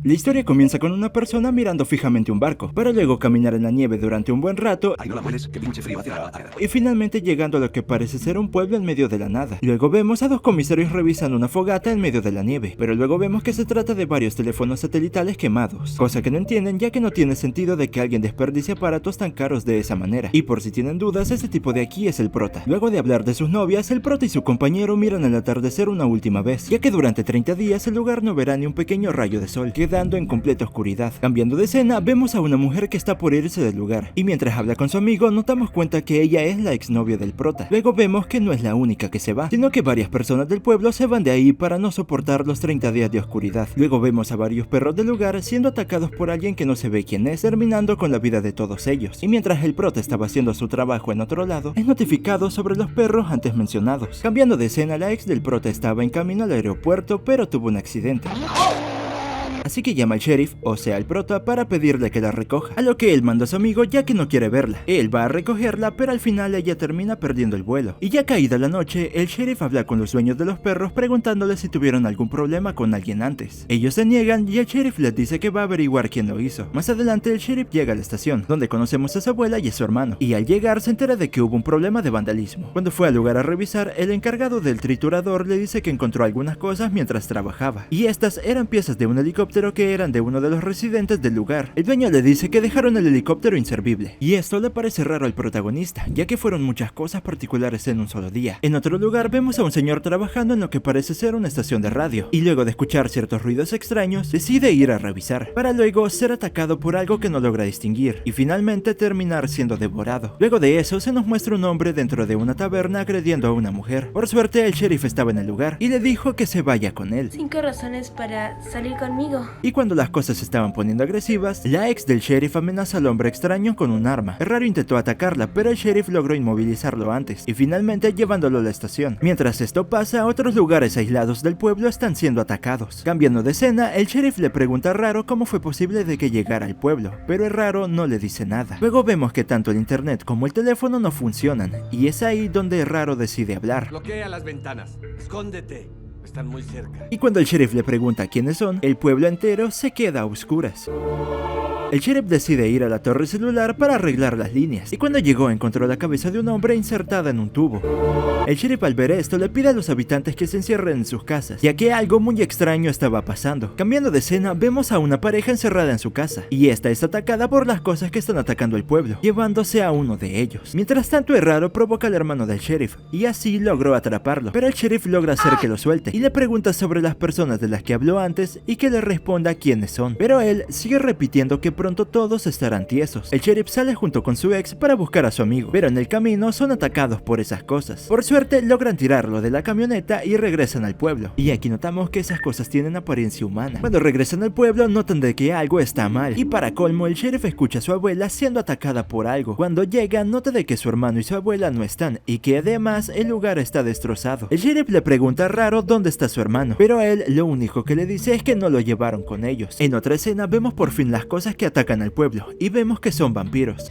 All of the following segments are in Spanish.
La historia comienza con una persona mirando fijamente un barco, para luego caminar en la nieve durante un buen rato. Ay, no la mueles, que pinche frío hace la... Y finalmente llegando a lo que parece ser un pueblo en medio de la nada. Luego vemos a dos comisarios revisando una fogata en medio de la nieve, pero luego vemos que se trata de varios teléfonos satelitales quemados, cosa que no entienden ya que no tiene sentido de que alguien desperdicie aparatos tan caros de esa manera. Y por si tienen dudas, ese tipo de aquí es el prota. Luego de hablar de sus novias, el prota y su compañero miran el atardecer una última vez, ya que durante 30 días el lugar no verá ni un pequeño rayo de sol, quedando en completa oscuridad. Cambiando de escena, vemos a una mujer que está por irse del lugar, y mientras habla con su amigo, nos damos cuenta que ella es la exnovia del prota. Luego vemos que no es la única que se va, sino que varias personas del pueblo se van de ahí para no soportar los 30 días de oscuridad. Luego vemos a varios perros del lugar siendo atacados por alguien que no se ve quién es, terminando con la vida de todos ellos. Y mientras el prota estaba haciendo su trabajo en otro lado, es notificado sobre los perros antes mencionados. Cambiando de escena, la ex del prota estaba en camino al aeropuerto, pero tuvo un accidente. Así que llama al sheriff, o sea el prota, para pedirle que la recoja, a lo que él manda a su amigo ya que no quiere verla. Él va a recogerla, pero al final ella termina perdiendo el vuelo. Y ya caída la noche, el sheriff habla con los dueños de los perros preguntándoles si tuvieron algún problema con alguien antes. Ellos se niegan y el sheriff les dice que va a averiguar quién lo hizo. Más adelante el sheriff llega a la estación, donde conocemos a su abuela y a su hermano, y al llegar se entera de que hubo un problema de vandalismo. Cuando fue al lugar a revisar, el encargado del triturador le dice que encontró algunas cosas mientras trabajaba, y estas eran piezas de un helicóptero que eran de uno de los residentes del lugar. El dueño le dice que dejaron el helicóptero inservible, y esto le parece raro al protagonista, ya que fueron muchas cosas particulares en un solo día. En otro lugar vemos a un señor trabajando en lo que parece ser una estación de radio, y luego de escuchar ciertos ruidos extraños, decide ir a revisar, para luego ser atacado por algo que no logra distinguir, y finalmente terminar siendo devorado. Luego de eso se nos muestra un hombre dentro de una taberna agrediendo a una mujer. Por suerte el sheriff estaba en el lugar, y le dijo que se vaya con él. 5 razones para salir conmigo. Y cuando las cosas se estaban poniendo agresivas, la ex del sheriff amenaza al hombre extraño con un arma. El raro intentó atacarla, pero el sheriff logró inmovilizarlo antes, y finalmente llevándolo a la estación. Mientras esto pasa, otros lugares aislados del pueblo están siendo atacados. Cambiando de escena, el sheriff le pregunta a Raro cómo fue posible de que llegara al pueblo, pero el Raro no le dice nada. Luego vemos que tanto el internet como el teléfono no funcionan, y es ahí donde Raro decide hablar. Bloquea las ventanas. Escóndete. Están muy cerca. Y cuando el sheriff le pregunta quiénes son, el pueblo entero se queda a oscuras. El sheriff decide ir a la torre celular para arreglar las líneas, y cuando llegó encontró la cabeza de un hombre insertada en un tubo. El sheriff al ver esto le pide a los habitantes que se encierren en sus casas, ya que algo muy extraño estaba pasando. Cambiando de escena, vemos a una pareja encerrada en su casa, y esta es atacada por las cosas que están atacando el pueblo, llevándose a uno de ellos. Mientras tanto, el Raro provoca al hermano del sheriff, y así logró atraparlo, pero el sheriff logra hacer que lo suelte, y le pregunta sobre las personas de las que habló antes y que le responda quiénes son, pero él sigue repitiendo que pronto todos estarán tiesos. El sheriff sale junto con su ex para buscar a su amigo, pero en el camino son atacados por esas cosas. Por suerte logran tirarlo de la camioneta y regresan al pueblo, y aquí notamos que esas cosas tienen apariencia humana. Cuando regresan al pueblo notan de que algo está mal, y para colmo el sheriff escucha a su abuela siendo atacada por algo. Cuando llega nota de que su hermano y su abuela no están, y que además el lugar está destrozado. El sheriff le pregunta a Raro dónde está su hermano, pero él lo único que le dice es que no lo llevaron con ellos. En otra escena vemos por fin las cosas que atacan al pueblo, y vemos que son vampiros.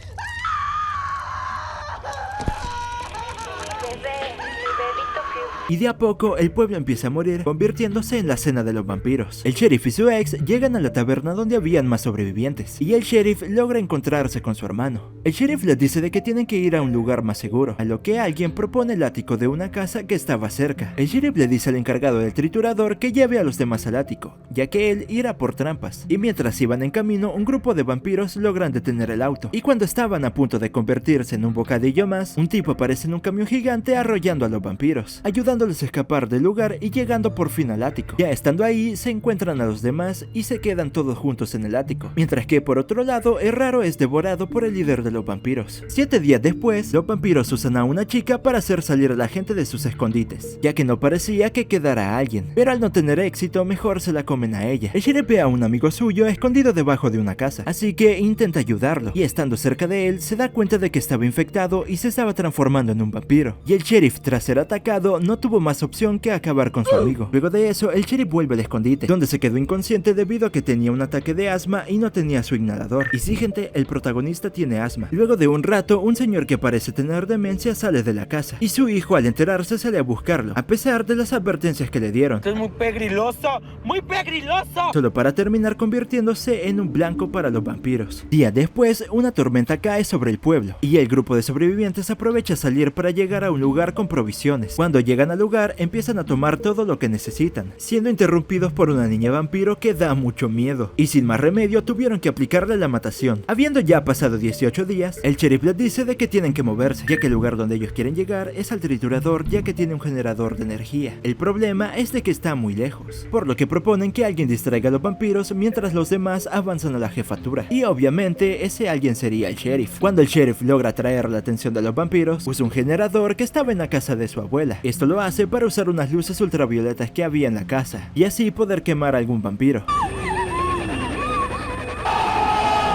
Y de a poco el pueblo empieza a morir, convirtiéndose en la cena de los vampiros. El sheriff y su ex llegan a la taberna donde habían más sobrevivientes, y el sheriff logra encontrarse con su hermano. El sheriff les dice de que tienen que ir a un lugar más seguro, a lo que alguien propone el ático de una casa que estaba cerca. El sheriff le dice al encargado del triturador que lleve a los demás al ático, ya que él irá por trampas. Y mientras iban en camino, un grupo de vampiros logran detener el auto, y cuando estaban a punto de convertirse en un bocadillo más, un tipo aparece en un camión gigante arrollando a los vampiros, ayudándoles a escapar del lugar y llegando por fin al ático. Ya estando ahí, se encuentran a los demás y se quedan todos juntos en el ático, mientras que por otro lado, el Raro es devorado por el líder de los vampiros. 7 días después, los vampiros usan a una chica para hacer salir a la gente de sus escondites, ya que no parecía que quedara alguien, pero al no tener éxito, mejor se la comen a ella. El sheriff ve a un amigo suyo escondido debajo de una casa, así que intenta ayudarlo, y estando cerca de él, se da cuenta de que estaba infectado y se estaba transformando en un vampiro. Y el sheriff, tras ser atacado, no tuvo tuvo más opción que acabar con su amigo. Luego de eso, el sheriff vuelve al escondite, donde se quedó inconsciente debido a que tenía un ataque de asma y no tenía su inhalador. Y sí, gente, el protagonista tiene asma. Luego de un rato, un señor que parece tener demencia sale de la casa, y su hijo, al enterarse, sale a buscarlo, a pesar de las advertencias que le dieron. Esto es muy pegriloso, muy pegriloso. Solo para terminar convirtiéndose en un blanco para los vampiros. Días después, una tormenta cae sobre el pueblo, y el grupo de sobrevivientes aprovecha a salir para llegar a un lugar con provisiones. Cuando llegan al lugar, empiezan a tomar todo lo que necesitan, siendo interrumpidos por una niña vampiro que da mucho miedo, y sin más remedio tuvieron que aplicarle la matación. Habiendo ya pasado 18 días, el sheriff les dice de que tienen que moverse, ya que el lugar donde ellos quieren llegar es al triturador, ya que tiene un generador de energía. El problema es de que está muy lejos, por lo que proponen que alguien distraiga a los vampiros mientras los demás avanzan a la jefatura, y obviamente ese alguien sería el sheriff. Cuando el sheriff logra atraer la atención de los vampiros, usa un generador que estaba en la casa de su abuela. Esto lo hace para usar unas luces ultravioletas que había en la casa, y así poder quemar a algún vampiro.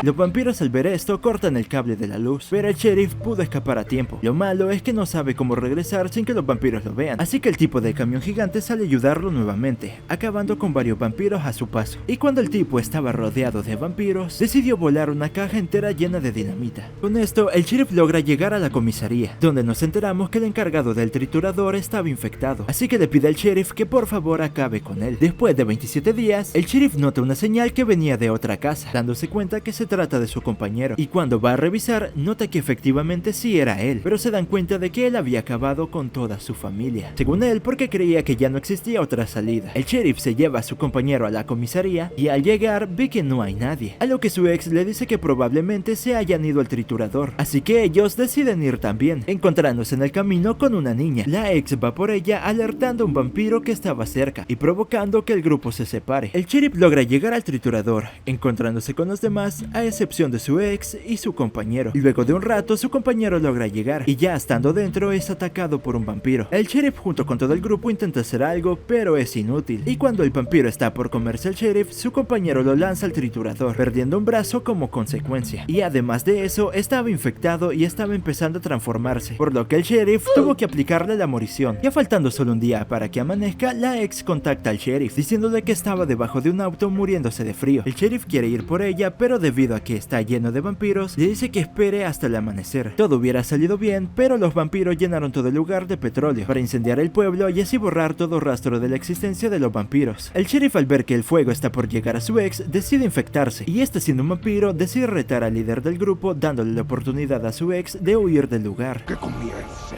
Los vampiros al ver esto cortan el cable de la luz, pero el sheriff pudo escapar a tiempo. Lo malo es que no sabe cómo regresar sin que los vampiros lo vean, así que el tipo del camión gigante sale a ayudarlo nuevamente, acabando con varios vampiros a su paso. Y cuando el tipo estaba rodeado de vampiros, decidió volar una caja entera llena de dinamita. Con esto, el sheriff logra llegar a la comisaría, donde nos enteramos que el encargado del triturador estaba infectado, así que le pide al sheriff que por favor acabe con él. Después de 27 días, el sheriff nota una señal que venía de otra casa, dándose cuenta que se trata de su compañero, y cuando va a revisar nota que efectivamente sí era él, pero se dan cuenta de que él había acabado con toda su familia, según él, porque creía que ya no existía otra salida. El sheriff se lleva a su compañero a la comisaría y al llegar ve que no hay nadie, a lo que su ex le dice que probablemente se hayan ido al triturador, así que ellos deciden ir también, encontrándose en el camino con una niña. La ex va por ella alertando a un vampiro que estaba cerca y provocando que el grupo se separe. El sheriff logra llegar al triturador, encontrándose con los demás a excepción de su ex y su compañero. Luego de un rato, su compañero logra llegar y ya estando dentro es atacado por un vampiro. El sheriff junto con todo el grupo intenta hacer algo, pero es inútil, y cuando el vampiro está por comerse al sheriff, su compañero lo lanza al triturador, perdiendo un brazo como consecuencia. Y además de eso, estaba infectado y estaba empezando a transformarse, por lo que el sheriff tuvo que aplicarle la morición. Ya faltando solo un día para que amanezca, la ex contacta al sheriff diciéndole que estaba debajo de un auto muriéndose de frío. El sheriff quiere ir por ella, pero debido a que está lleno de vampiros, le dice que espere hasta el amanecer. Todo hubiera salido bien, pero los vampiros llenaron todo el lugar de petróleo para incendiar el pueblo y así borrar todo rastro de la existencia de los vampiros. El sheriff, al ver que el fuego está por llegar a su ex, decide infectarse, y este, siendo un vampiro, decide retar al líder del grupo, dándole la oportunidad a su ex de huir del lugar. Que comience.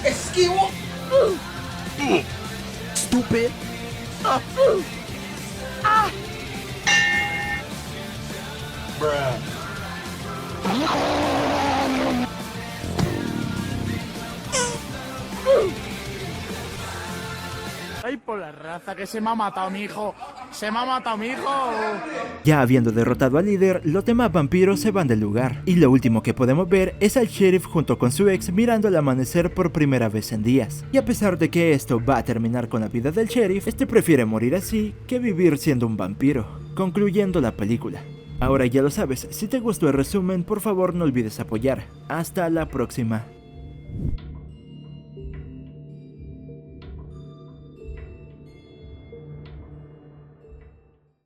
Esquivo. Stupid. Ay, por la raza, que se me ha matado mi hijo. Se me ha matado mi hijo. Ya habiendo derrotado al líder, los demás vampiros se van del lugar, y lo último que podemos ver es al sheriff junto con su ex mirando el amanecer por primera vez en días. Y a pesar de que esto va a terminar con la vida del sheriff, este prefiere morir así que vivir siendo un vampiro, concluyendo la película. Ahora ya lo sabes, si te gustó el resumen, por favor no olvides apoyar. Hasta la próxima.